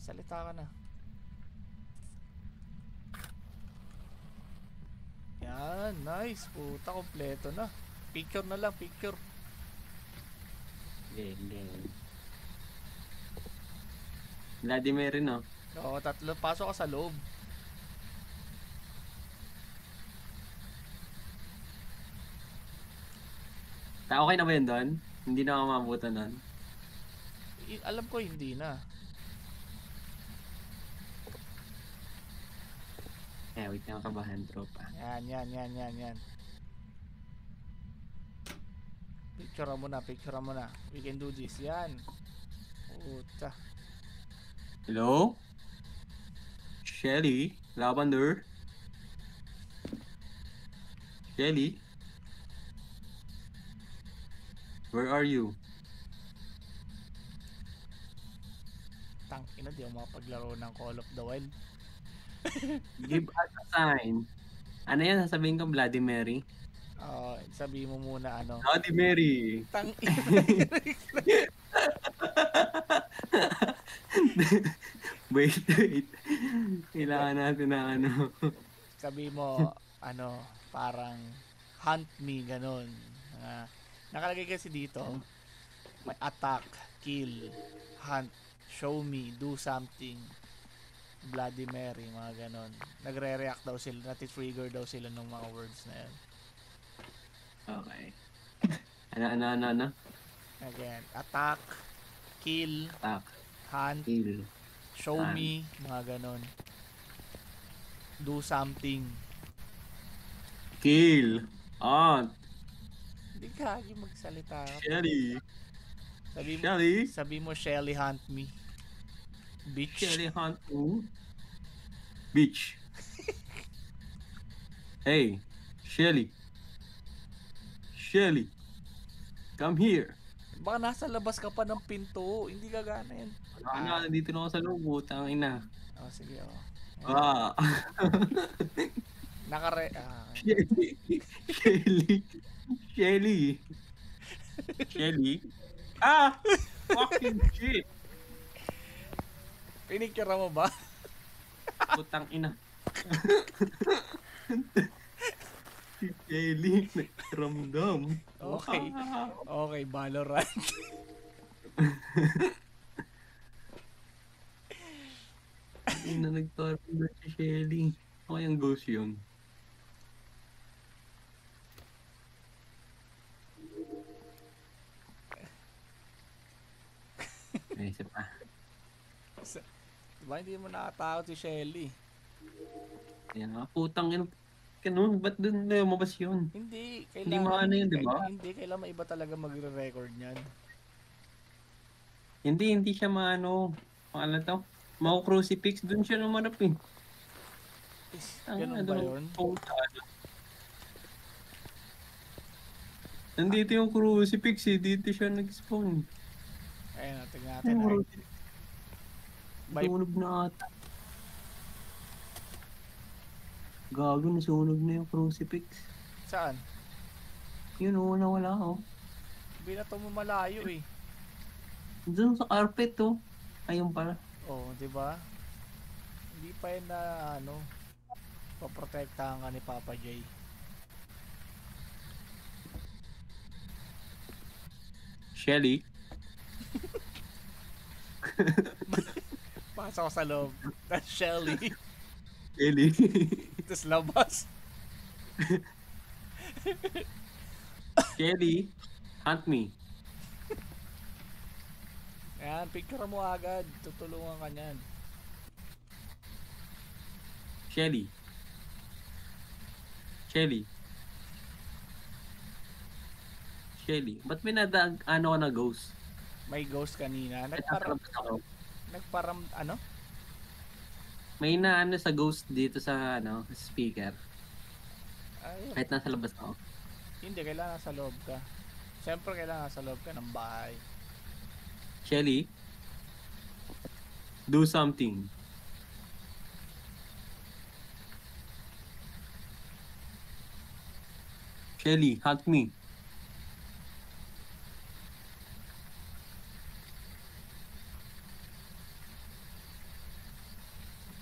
Salita ka na. Yan, nice. Puta, kompleto na. Picture na lang, picture. Galing. Vladimir rin, no? Oo, tatlo. Pasok ka sa loob. Okay na ba yun doon? Hindi na ako mabutan doon. Alam ko hindi na. Wait lang, kabahan, tropa. Yan. Picture mo na. We can do this. Yan. Puta. Hello? Shelly? Lavender? Shelly? Where are you? Tangina, di ako makapaglaro ng Call of the Wild. Give us a sign. Ano yan? Sasabihin ko, Vladimir? Sabi mo muna ano. Vladimir! Tangina. Wait. Kailangan natin na ano. Sabi mo, ano, parang hunt me, ganun. Nakalagay kasi dito, may attack, kill, hunt, show me, do something, Bloody Mary, mga ganun. Nagre-react daw sila, nati-trigger daw sila ng mga words na yan. Okay. Ano? Again, attack, kill, Attack, hunt, kill, show hunt. me, mga ganun. Do something. Kill. Hindi ka magsalita. Shelly. Sabi mo Shelly hunt me. Bitch. Shelly hunt me. Bitch. Hey, Shelly. Come here. Baka nasa labas ka pa ng pinto. Hindi gagana yan. Nandito na ako sa loob. Tang ina. Sige, Shelly. Fucking shit. Pinicture mo ba? Putang ina. Si Shelly, nagramdam. Okay, Valorant. Hindi na nagtaramdam si Shelly. Okay ang ghost yun. May isa pa. Diba hindi mo nakatakot si Shelly? Yan nga, putang ina. Ganun, ba't dun na lumabas yun? Hindi, Hindi maano yun, di ba? Hindi, kailangan maiba talaga magre-record niyan. Hindi siya maano. Pangalan to? Mau crucifix, dun siya lumarap eh. Ganun ba yun? Nandito yung crucifix eh, dito siya nag-spawn. Ayun, tingnan natin. Sunog na ata. Gago, nasunog na yung crucifix. Saan? Yun o, wala oh. Binato mo malayo eh. Doon sa carpet oh. Ayun pala. Diba? Hindi pa yun na ano, paprotektahan ka ni Papa J. Shelly? Pasok ko sa loob. That's Shelly. Shelly? Tapos labas. Shelly? Hunt me. Ayan, picture mo agad. Tutulungan ka niyan. Shelly? Ba't may ano ka na ghost? May ghost kanina. Ano? May naano sa ghost dito sa ano speaker. Ayun. Kahit nasa labas ako. Hindi, kailangan nasa loob ka. Siyempre kailangan nasa loob ka ng bahay. Shelly? Do something. Shelly, help me.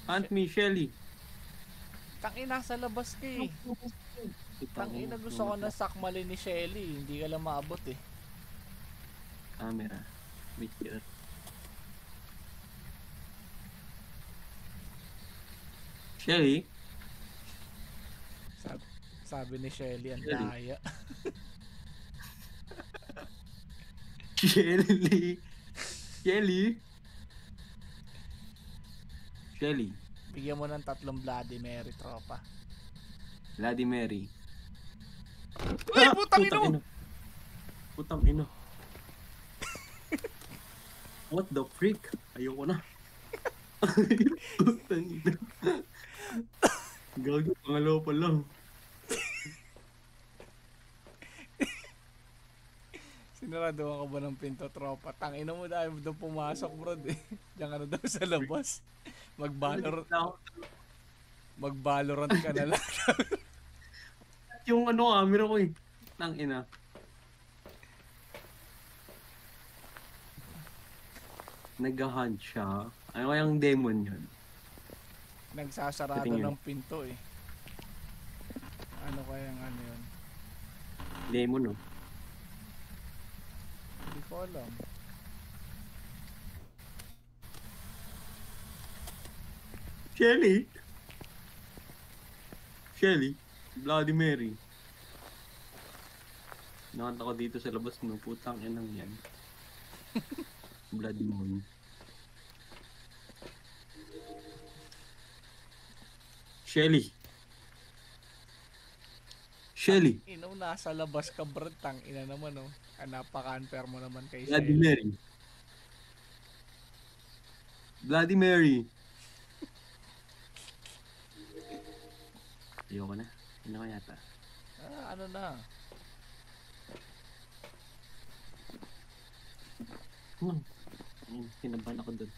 Hunt me, Shelly. Tangina, nasa labas ka eh. Tangina, gusto ko na sakmali ni Shelly. Hindi ka lang maabot eh. Camera. Wait here. Shelly? Sabi ni Shelly, ang Shelly. daya. Shelly. Shelly. Shelly. Bigyan mo ng 3 Bloody Mary, tropa. Bloody Mary. Uy, putang ino! Putang ino. What the freak? Ayoko na. Putang ino. Gagi, pangalawa pa lang. Sinaraduhan ka ba ng pinto, tropa? Tangina mo dahil doon pumasok, bro. Diyan ka na daw sa labas. Mag-Valorant ka na lang. Yung ano, camera ko eh. Tang ina. Nag-hunt siya. Ano kayang demon yun? Nagsasarado ng pinto eh. Ano kayang ano yun? Demon no? Hindi ko alam. Shelly? Shelly? Bloody Mary. Nakanta ko dito sa labas no, putang inang yan. Bloody Moon. Shelly. Shelly. Ino, nasa labas ka, bro. Tangina naman oh. Napaka-unfair mo naman kay Bloody Shelly. Mary. Bloody Mary. Ayoko na. Ano ka yata? Ano na? Kinabahan ako doon.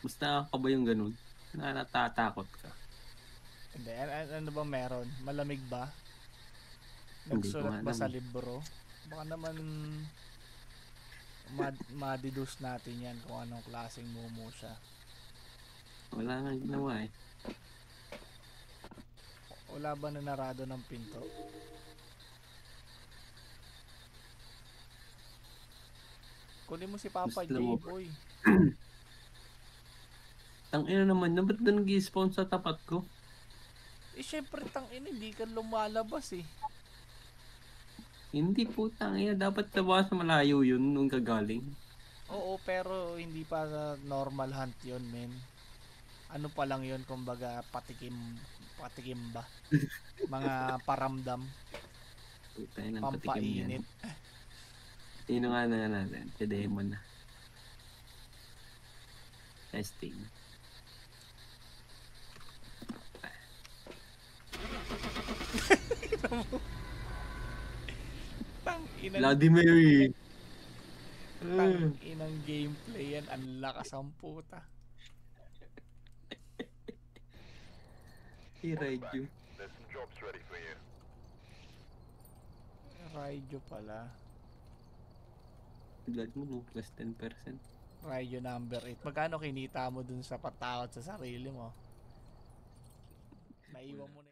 Basta ka ba yung ganun? Natatakot ka? Hindi. Ano ba meron? Malamig ba? Hindi ko Nagsulat ba alam. sa libro? Baka naman ma-deduce natin yan kung anong klaseng mumu siya. Wala nga ginawa eh. Wala ba na narado ng pinto? Kunin mo si Papa Gusto mo. J-Boy. Tangina naman na, ba't doon nag-spawn sa tapat ko? Eh syempre tangina, hindi ka lumalabas eh. Hindi po, tangina. Dapat tawa sa malayo yun nung kagaling. Oo, pero hindi pa normal hunt yun, men. Ano pa lang yun, kumbaga patikim ba? Mga paramdam, Puta yun ang patikim yan. pampainit. Sino nga na natin? Si Demon na. Testing. Tang inang, Bloody Mary! tang inang gameplay yan, ang lakas ang puta. I-ride you. Raidyo pala. Blood mo no, plus 10%. Raidyo number 8. Magkano kinita mo dun sa patakot sa sarili mo? Naiwan mo na